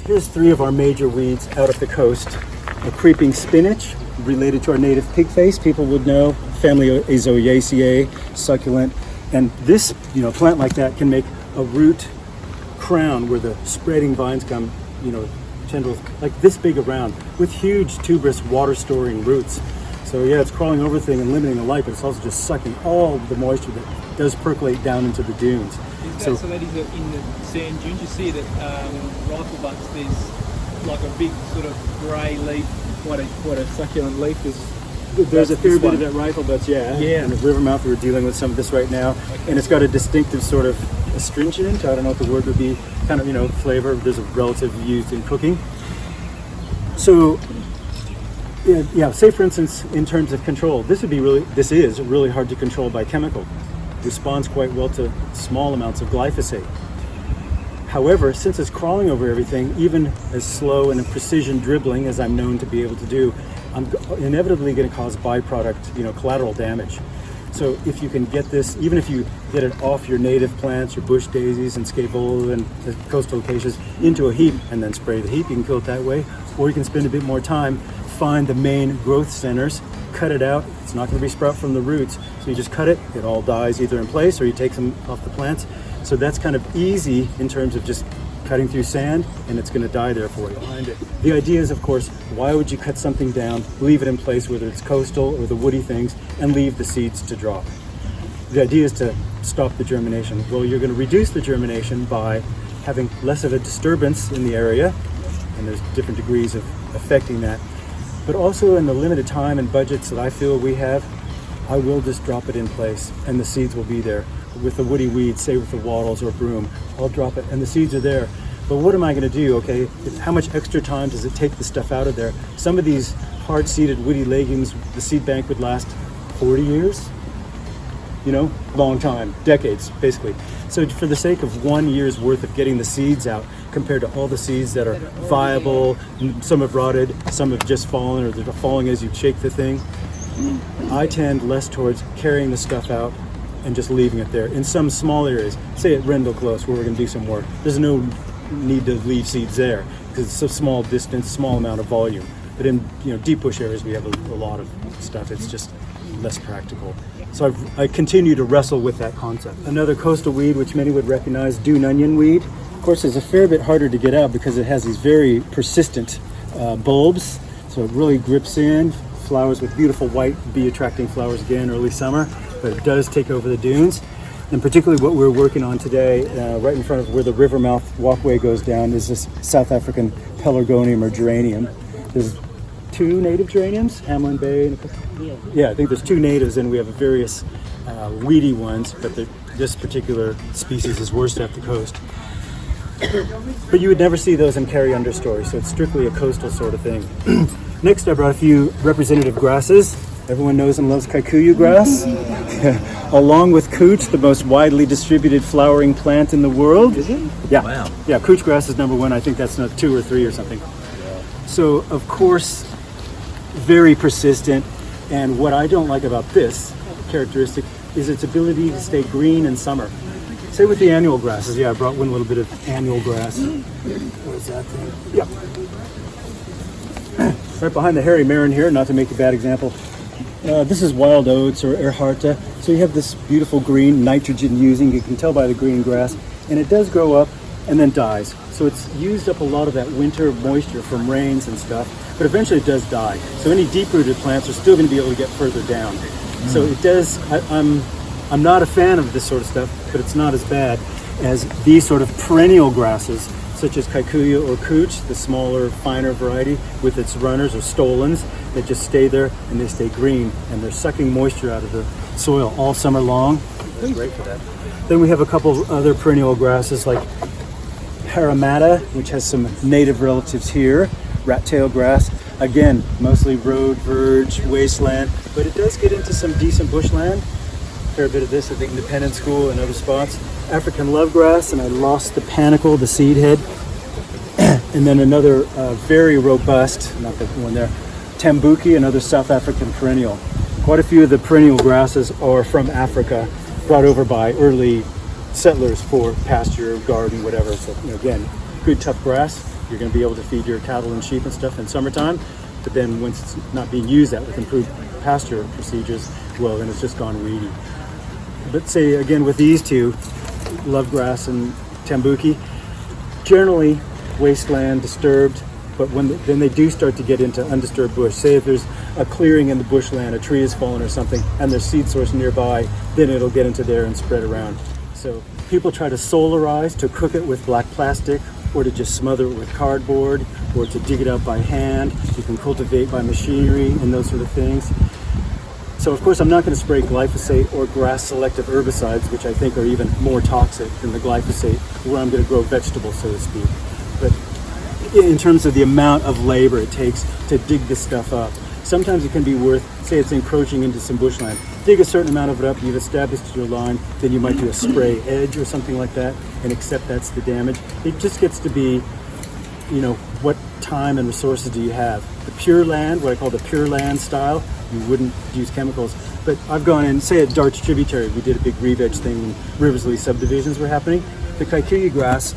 Here's 3 of our major weeds out of the coast. A creeping spinach, related to our native pig face, people would know, family Azoaceae, succulent. And this, plant like that can make a root crown where the spreading vines come, tendrils like this big around with huge tuberous water storing roots. So yeah, it's crawling over things and limiting the light, but it's also just sucking all the moisture that does percolate down into the dunes. So that is in the sand dunes, you see that rifle butts, there's like a big sort of grey leaf, quite a succulent leaf. There's a fair bit of that rifle butts, yeah. And the river mouth, we're dealing with some of this right now. Okay. And it's got a distinctive sort of astringent, I don't know what the word would be, kind of, flavor. There's a relative used in cooking. So, yeah, say for instance, in terms of control, this is really hard to control by chemical. It responds quite well to small amounts of glyphosate. However, since it's crawling over everything, even as slow and a precision dribbling as I'm known to be able to do, I'm inevitably going to cause byproduct, collateral damage. So if you can get this, even if you get it off your native plants, your bush daisies and scaevola and the coastal acacias into a heap and then spray the heap, you can kill it that way. Or you can spend a bit more time, find the main growth centers, cut it out. It's not going to be sprout from the roots. So you just cut it, it all dies either in place or you take some off the plants. So that's kind of easy in terms of just cutting through sand, and it's going to die there for you. The idea is, of course, why would you cut something down, leave it in place, whether it's coastal or the woody things, and leave the seeds to drop? The idea is to stop the germination. Well, you're going to reduce the germination by having less of a disturbance in the area, and there's different degrees of affecting that. But also in the limited time and budgets that I feel we have, I will just drop it in place, and the seeds will be there. With the woody weeds, say with the wattles or broom, I'll drop it and the seeds are there. But what am I going to do? Okay, how much extra time does it take the stuff out of there? Some of these hard-seeded woody legumes, the seed bank would last 40 years. Long time, decades, basically. So for the sake of 1 year's worth of getting the seeds out, compared to all the seeds that are viable, some have rotted, some have just fallen, or they're falling as you shake the thing, I tend less towards carrying the stuff out and just leaving it there in some small areas. Say at Rendell Close, where we're going to do some work. There's no need to leave seeds there because it's a small distance, small amount of volume. But in deep bush areas, we have a lot of stuff. It's just less practical. So I continue to wrestle with that concept. Another coastal weed, which many would recognize, dune onion weed. Of course, it's a fair bit harder to get out because it has these very persistent bulbs. So it really grips in. Flowers with beautiful white bee-attracting flowers again, early summer. But it does take over the dunes. And particularly what we're working on today, right in front of where the river mouth walkway goes down, is this South African pelargonium or geranium. There's 2 native geraniums, Hamlin Bay. I think there's 2 natives, and we have various weedy ones, but this particular species is worst at the coast. But you would never see those in Carry understory, so it's strictly a coastal sort of thing. Next, I brought a few representative grasses. Everyone knows and loves Kikiyu grass. Along with cooch, the most widely distributed flowering plant in the world. Is it? Yeah. Wow. Yeah, cooch grass is number 1. I think that's not 2 or 3 or something. So, of course, very persistent. And what I don't like about this characteristic is its ability to stay green in summer. Say with the annual grasses. Yeah, I brought one little bit of annual grass. What is that thing? Yeah. Right behind the hairy marin here, not to make a bad example. This is wild oats or earharta. So you have this beautiful green nitrogen using, you can tell by the green grass, and it does grow up and then dies. So it's used up a lot of that winter moisture from rains and stuff, but eventually it does die. So any deep-rooted plants are still going to be able to get further down. So it does, I'm not a fan of this sort of stuff, but it's not as bad as these sort of perennial grasses, such as Kikiyu or cooch, the smaller, finer variety with its runners or stolons that just stay there and they stay green and they're sucking moisture out of the soil all summer long. That's great for that. Then we have a couple other perennial grasses like Parramatta, which has some native relatives here, rat-tail grass. Again, mostly road verge, wasteland, but it does get into some decent bushland. Fair bit of this at the Independent School and other spots. African lovegrass, and I lost the panicle, the seed head. And then another very robust, not the one there, Tambuki, another South African perennial. Quite a few of the perennial grasses are from Africa, brought over by early settlers for pasture, garden, whatever. So again, good tough grass. You're going to be able to feed your cattle and sheep and stuff in summertime, but then once it's not being used that with improved pasture procedures, well, then it's just gone weedy. But say again with these two, love grass and tambuki, generally wasteland, disturbed, but then they do start to get into undisturbed bush. Say if there's a clearing in the bushland, a tree has fallen or something, and there's seed source nearby, then it'll get into there and spread around. So people try to solarize, to cook it with black plastic, or to just smother it with cardboard, or to dig it out by hand. You can cultivate by machinery and those sort of things. So of course I'm not going to spray glyphosate or grass selective herbicides, which I think are even more toxic than the glyphosate, where I'm going to grow vegetables, so to speak. But in terms of the amount of labor it takes to dig this stuff up, sometimes it can be worth, say it's encroaching into some bushland, dig a certain amount of it up, you've established your line, then you might do a spray edge or something like that and accept that's the damage. It just gets to be, you know, what time and resources do you have? The pure land, what I call the pure land style, you wouldn't use chemicals. But I've gone in, say at Dart's Tributary, we did a big re-veg thing when Riversley subdivisions were happening. The Kikiyu grass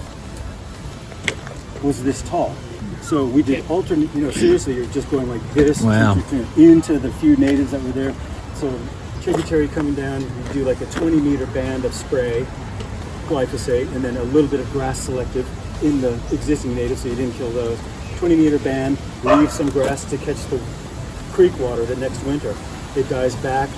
was this tall. So we did alternate, you know, seriously, you're just going like this into the few natives that were there. So tributary coming down, you do like a 20-meter band of spray, glyphosate, and then a little bit of grass selective in the existing natives, so you didn't kill those. 20-meter band, leave some grass to catch the creek water the next winter. It dies back,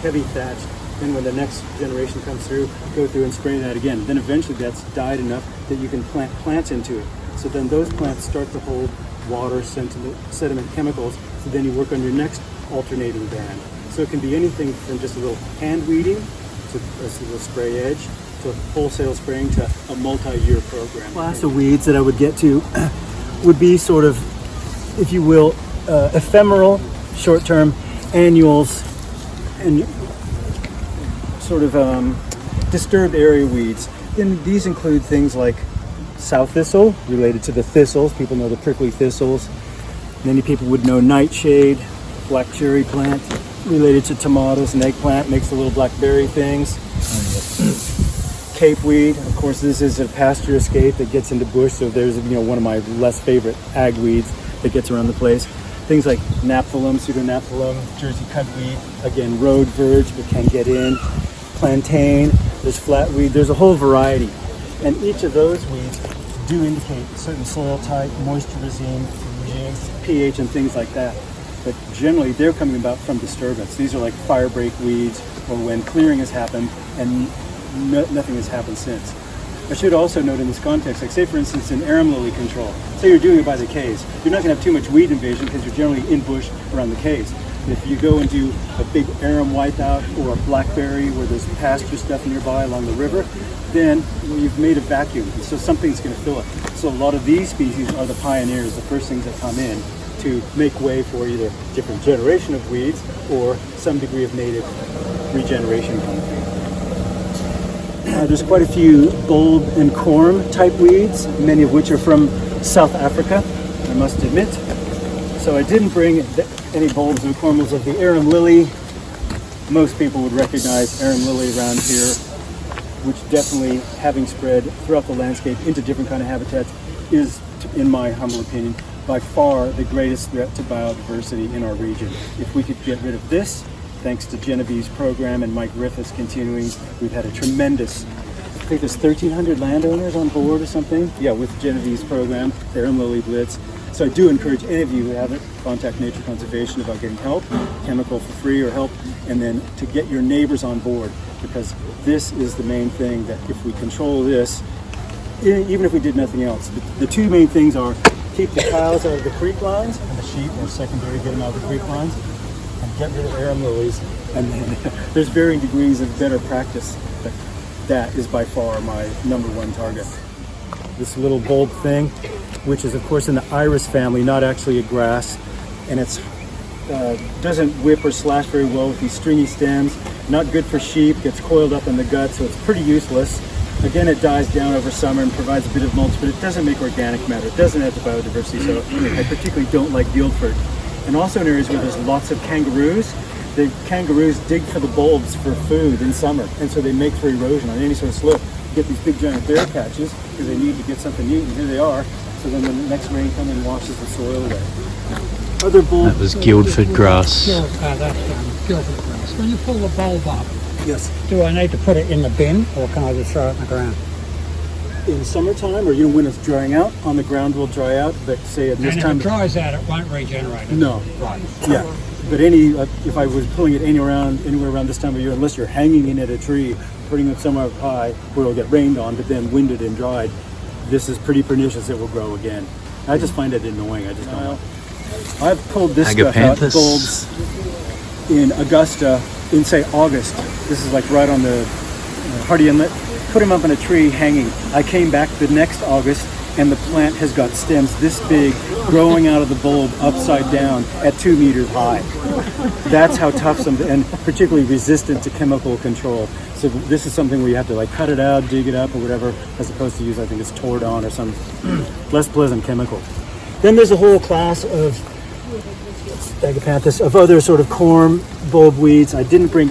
heavy thatch. Then when the next generation comes through, go through and spray that again. Then eventually that's died enough that you can plant plants into it. So then those plants start to hold water, sediment, chemicals, so then you work on your next alternating band. So it can be anything from just a little hand weeding to a little spray edge to wholesale spraying to a multi-year program. Class of weeds that I would get to would be sort of, if you will, ephemeral, short-term, annuals, and sort of disturbed area weeds. Then these include things like sow thistle, related to the thistles. People know the prickly thistles. Many people would know nightshade, black cherry plant, related to tomatoes and eggplant, makes the little blackberry things. Cape weed, of course, this is a pasture escape that gets into bush, so there's, you know, one of my less favorite ag weeds that gets around the place. Things like naphthalum, pseudonaphthalum, Jersey cutweed, again, road verge, but can get in. Plantain, there's flatweed, there's a whole variety. And each of those weeds do indicate a certain soil type, moisture regime, pH, and things like that. But generally, they're coming about from disturbance. These are like fire break weeds, or when clearing has happened and nothing has happened since. I should also note in this context, like say for instance in arum lily control, say you're doing it by the Ks, you're not going to have too much weed invasion because you're generally in bush around the Ks. If you go and do a big arum wipeout or a blackberry where there's pasture stuff nearby along the river, then you've made a vacuum, so something's going to fill it. So a lot of these species are the pioneers, the first things that come in to make way for either different generation of weeds or some degree of native regeneration coming through. There's quite a few bulb and corm type weeds, many of which are from South Africa, I must admit. So I didn't bring any bulbs and cormals of the arum lily. Most people would recognize arum lily around here, which definitely, having spread throughout the landscape into different kind of habitats, is, in my humble opinion, by far the greatest threat to biodiversity in our region. If we could get rid of this, thanks to Genevieve's program and Mike Griffiths continuing, we've had a tremendous, I think there's 1,300 landowners on board or something. Yeah, with Genevieve's program, the Arum Lily Blitz. So I do encourage any of you who haven't, contact Nature Conservation about getting help, chemical for free or help, and then to get your neighbors on board, because this is the main thing that if we control this, even if we did nothing else, the two main things are keep the cows out of the creek lines, and the sheep or secondary, get them out of the creek lines, and get rid of arum lilies. And then there's varying degrees of better practice, but that is by far my number one target. This little bulb thing, which is of course in the iris family, not actually a grass, and it's doesn't whip or slash very well with these stringy stems, not good for sheep, gets coiled up in the gut, so it's pretty useless. Again, it dies down over summer and provides a bit of mulch, but it doesn't make organic matter. It doesn't add to biodiversity, so I particularly don't like Guildford. And also in areas where there's lots of kangaroos, the kangaroos dig for the bulbs for food in summer, and so they make for erosion on any sort of slope. You get these big giant bear patches because they need to get something to eat, and here they are. So so then the next rain comes and washes the soil away. Other bulbs. That was Guildford grass. That's Guildford grass. When you pull the bulb up, Yes. do I need to put it in the bin or can I just throw it in the ground? In summertime, or when it's drying out, on the ground will dry out. But say at this And if time, it dries out, it won't regenerate. no. Right. Yeah. But if I was pulling it anywhere around this time of year, unless you're hanging it at a tree, putting it somewhere high where it'll get rained on, but then winded and dried, this is pretty pernicious. It will grow again. I just find it annoying. I just don't know. I've pulled this stuff out, bulbs, in Augusta in say August. This is like right on the Hardy Inlet. Put them up in a tree hanging. I came back the next August and the plant has got stems this big growing out of the bulb upside down at 2 meters high. That's how tough and particularly resistant to chemical control. So this is something where you have to like cut it out, dig it up or whatever, as opposed to use, I think it's Tordon or some less pleasant chemical. Then there's a whole class of Agapanthus, of other sort of corm bulb weeds. I didn't bring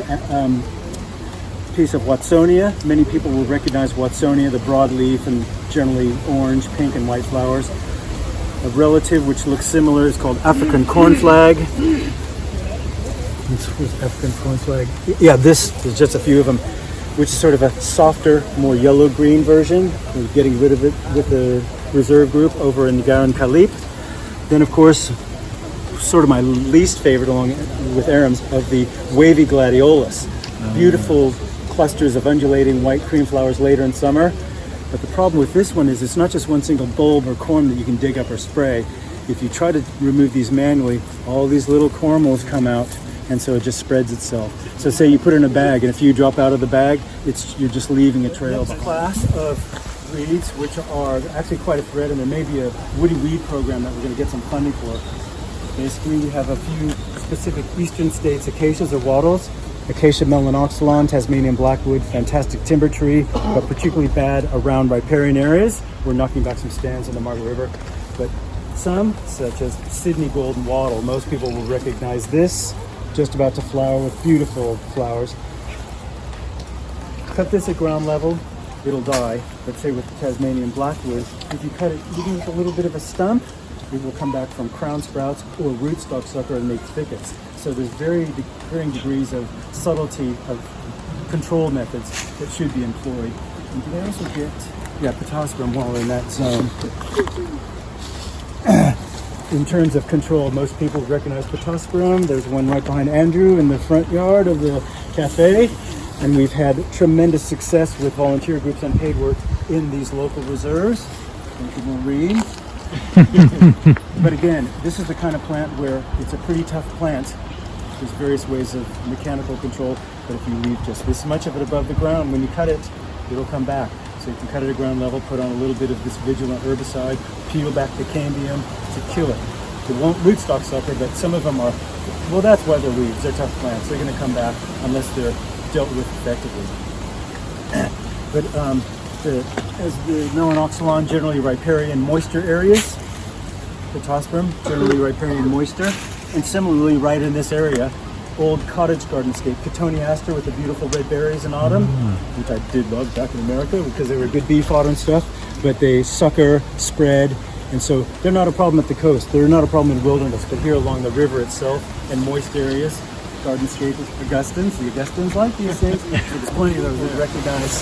piece of Watsonia. Many people will recognize Watsonia, the broad leaf and generally orange, pink, and white flowers. A relative which looks similar is called African cornflag. Where's African cornflag? Yeah, this is just a few of them, which is sort of a softer, more yellow-green version. We're getting rid of it with the reserve group over in Garan Kalip. Then, of course, sort of my least favorite, along with Arams, of the wavy gladiolus. Beautiful clusters of undulating white cream flowers later in summer. But the problem with this one is it's not just one single bulb or corm that you can dig up or spray. If you try to remove these manually, all these little cormals come out, and so it just spreads itself. So say you put it in a bag, and if you drop out of the bag, you're just leaving a trail. There's a class of weeds which are actually quite a threat, and there may be a woody weed program that we're going to get some funding for. Basically, we have a few specific eastern states, acacias or wattles. Acacia melanoxylon, Tasmanian blackwood, fantastic timber tree, but particularly bad around riparian areas. We're knocking back some stands in the Margaret River. But some, such as Sydney golden wattle, most people will recognize this, just about to flower with beautiful flowers. Cut this at ground level, it'll die. But say with the Tasmanian blackwood, if you cut it even with a little bit of a stump, it will come back from crown sprouts or rootstock sucker and make thickets. So there's varying degrees of subtlety of control methods that should be employed. And did I also get, Pittosporum while in that zone. In terms of control, most people recognize Pittosporum. There's one right behind Andrew in the front yard of the cafe. And we've had tremendous success with volunteer groups and paid work in these local reserves. Thank you, Maureen. But again, this is the kind of plant where it's a pretty tough plant. There's various ways of mechanical control, but if you leave just this much of it above the ground, when you cut it, it'll come back. So you can cut it at ground level, put on a little bit of this vigilant herbicide, peel back the cambium to kill it. It won't rootstock sucker, but some of them are, well, that's why they're weeds. They're tough plants. They're going to come back unless they're dealt with effectively. But as the melanoxylon, generally riparian moisture areas, Pittosporum, generally riparian moisture, and similarly right in this area, old cottage gardenscape, Cotoneaster with the beautiful red berries in autumn, which I did love back in America because they were good beef fodder and stuff, but they sucker, spread, and so they're not a problem at the coast. They're not a problem in wilderness, but here along the river itself and moist areas, gardenscape Augustans, the Augustans like these things. So there's plenty of those that recognize.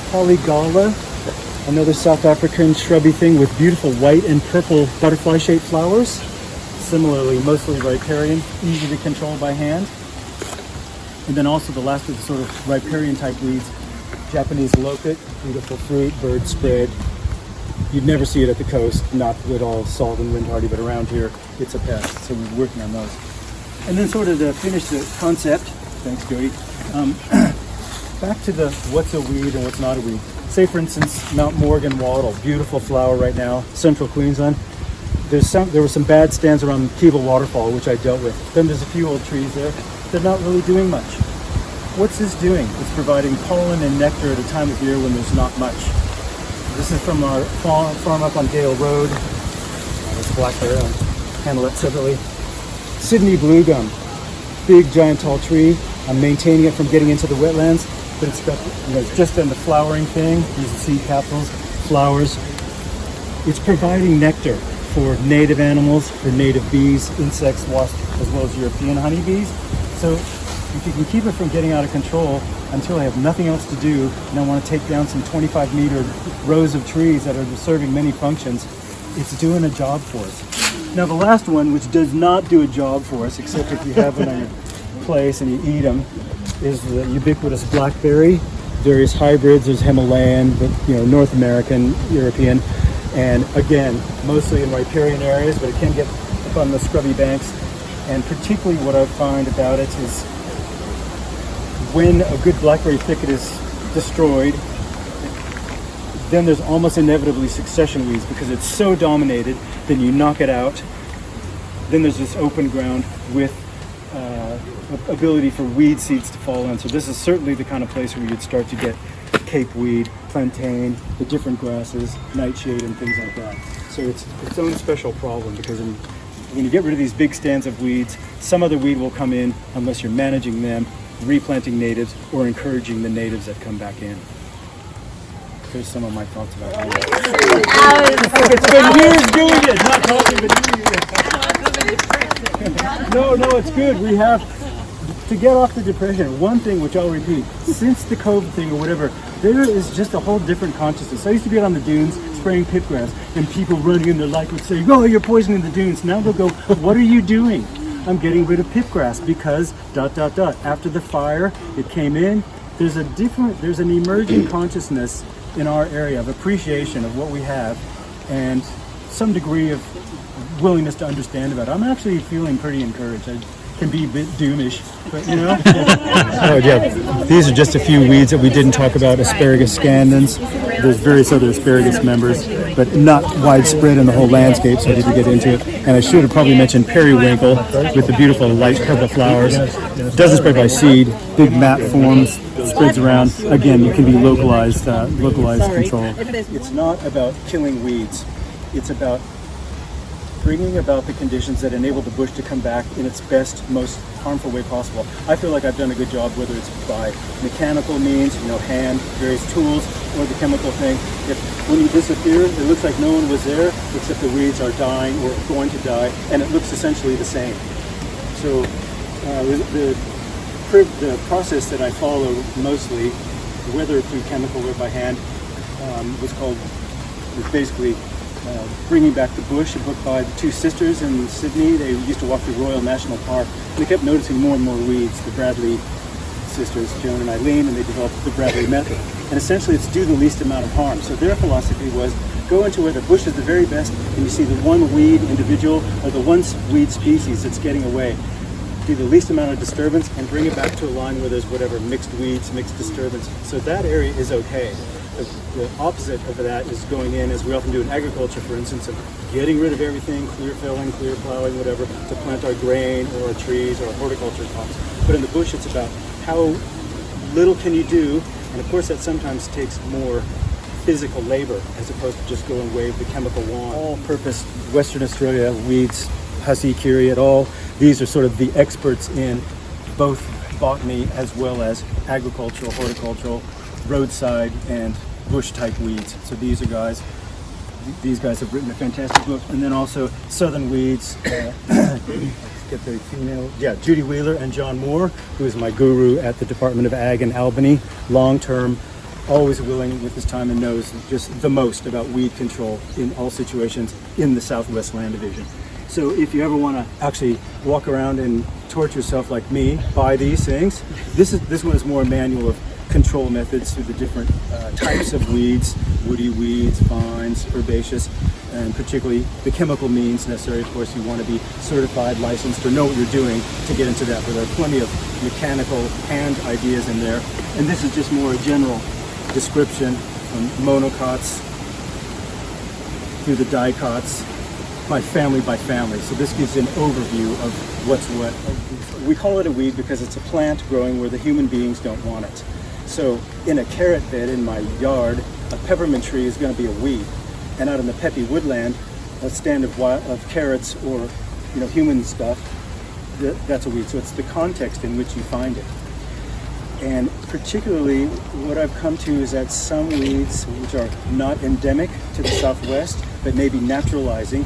Polygala, another South African shrubby thing with beautiful white and purple butterfly-shaped flowers. Similarly, mostly riparian, easy to control by hand. And then also the last of the sort of riparian type weeds, Japanese locut, beautiful fruit, bird spread. You'd never see it at the coast, not at all salt and wind hardy, but around here it's a pest, so we're working on those. And then sort of to finish the concept, thanks Jody, back to the what's a weed and what's not a weed. Say for instance, Mount Morgan wattle, beautiful flower right now, central Queensland. There were some bad stands around Keeble Waterfall, which I dealt with. Then there's a few old trees there. They're not really doing much. What's this doing? It's providing pollen and nectar at a time of year when there's not much. This is from our farm up on Gale Road. It's blackberry. I'll handle it separately. Sydney blue gum, big giant tall tree. I'm maintaining it from getting into the wetlands, but it's got, it's just done the flowering thing. These are seed capsules, flowers. it's providing nectar for native animals, for native bees, insects, wasps, as well as European honeybees. So if you can keep it from getting out of control until I have nothing else to do and I want to take down some 25-meter rows of trees that are serving many functions, it's doing a job for us. Now the last one, which does not do a job for us, except if you have it on your place and you eat them, is the ubiquitous blackberry. Various hybrids, there's Himalayan, but North American, European, and again, mostly in riparian areas, but it can get up on the scrubby banks. And particularly what I find about it is when a good blackberry thicket is destroyed, then there's almost inevitably succession weeds because it's so dominated. Then you knock it out. Then there's this open ground with ability for weed seeds to fall in. So this is certainly the kind of place where you'd start to get cape weed, plantain, the different grasses, nightshade, and things like that. So it's its own special problem because when you get rid of these big stands of weeds, some other weed will come in unless you're managing them, replanting natives, or encouraging the natives that come back in. There's some of my thoughts about that. It's been years doing it, not talking, but doing it. No, it's good. We have to get off the depression. One thing which I'll repeat, since the COVID thing or whatever, there is just a whole different consciousness. I used to be out on the dunes spraying pit grass, and people running in their light would say, "Oh, you're poisoning the dunes." Now they'll go, "What are you doing?" I'm getting rid of pit grass because ... After the fire, it came in. There's an emerging consciousness in our area of appreciation of what we have and some degree of willingness to understand about it. I'm actually feeling pretty encouraged. I can be a bit doomish, but Oh yeah, these are just a few weeds that we didn't talk about. Asparagus scandens. There's various other asparagus members, but not widespread in the whole landscape, so I didn't get into it. And I should have probably mentioned periwinkle with the beautiful light purple flowers. Doesn't spread by seed. Big mat forms, spreads around. Again, it can be localized control. It's not about killing weeds. It's about bringing about the conditions that enable the bush to come back in its best, most harmful way possible. I feel like I've done a good job, whether it's by mechanical means, hand, various tools, or the chemical thing. If when you disappear, it looks like no one was there, except the weeds are dying or going to die, and it looks essentially the same. So the process that I follow mostly, whether through chemical or by hand, was basically Bringing Back the Bush, a book by the two sisters in Sydney. They used to walk through Royal National Park. They kept noticing more and more weeds, the Bradley sisters, Joan and Eileen, and they developed the Bradley method. And essentially it's do the least amount of harm. So their philosophy was go into where the bush is the very best and you see the one weed individual or the one weed species that's getting away. Do the least amount of disturbance and bring it back to a line where there's whatever mixed weeds, mixed disturbance. So that area is okay. The opposite of that is going in, as we often do in agriculture, for instance, of getting rid of everything, clear felling, clear plowing, whatever, to plant our grain or our trees or our horticulture crops. But in the bush, it's about how little can you do, and of course that sometimes takes more physical labor as opposed to just go and wave the chemical wand. All-purpose Western Australia weeds, Hussey, Curie et al. These are sort of the experts in both botany as well as agricultural, horticultural, roadside and bush type weeds. So these guys have written a fantastic book. And then also Southern Weeds, let's get the female, Judy Wheeler and John Moore, who is my guru at the Department of Ag in Albany, long-term, always willing with his time and knows just the most about weed control in all situations in the Southwest Land Division. So if you ever want to actually walk around and torture yourself like me, buy these things. This one is more a manual of control methods through the different types of weeds, woody weeds, vines, herbaceous, and particularly the chemical means necessary. Of course, you want to be certified, licensed, or know what you're doing to get into that, but there are plenty of mechanical hand ideas in there. And this is just more a general description from monocots through the dicots, by family. So this gives an overview of what's what. We call it a weed because it's a plant growing where the human beings don't want it. So in a carrot bed in my yard, a peppermint tree is going to be a weed. And out in the peppy woodland, a stand of carrots or human stuff, that's a weed. So it's the context in which you find it. And particularly what I've come to is that some weeds which are not endemic to the Southwest, but maybe naturalizing,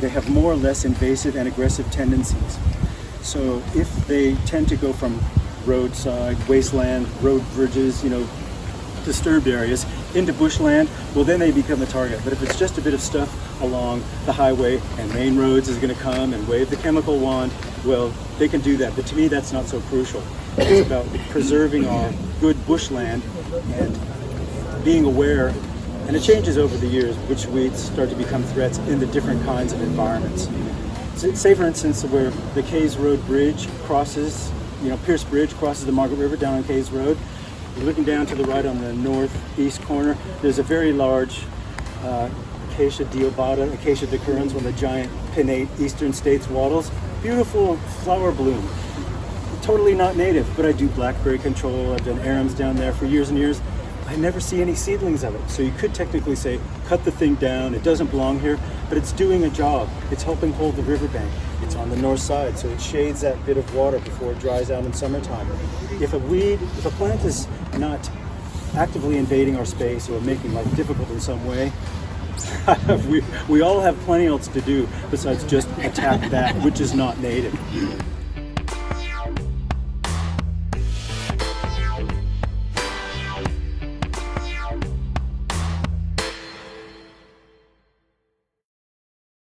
they have more or less invasive and aggressive tendencies. So if they tend to go from roadside, wasteland, road bridges, disturbed areas into bushland, well then they become a target. But if it's just a bit of stuff along the highway and main roads is going to come and wave the chemical wand, well, they can do that. But to me, that's not so crucial. It's about preserving our good bushland and being aware, and it changes over the years, which weeds start to become threats in the different kinds of environments. So, say for instance, where the Kays Road Bridge crosses, Pierce Bridge crosses the Margaret River down on Kays Road. You're looking down to the right on the northeast corner, there's a very large Acacia deobata, Acacia decurrens, one of the giant pinnate eastern states wattles. Beautiful flower bloom. Totally not native, but I do blackberry control. I've done arums down there for years and years. I never see any seedlings of it. So you could technically say, cut the thing down, it doesn't belong here, but it's doing a job. It's helping hold the riverbank. It's on the north side, so it shades that bit of water before it dries out in summertime. If a plant is not actively invading our space or making life difficult in some way, we all have plenty else to do besides just attack that which is not native.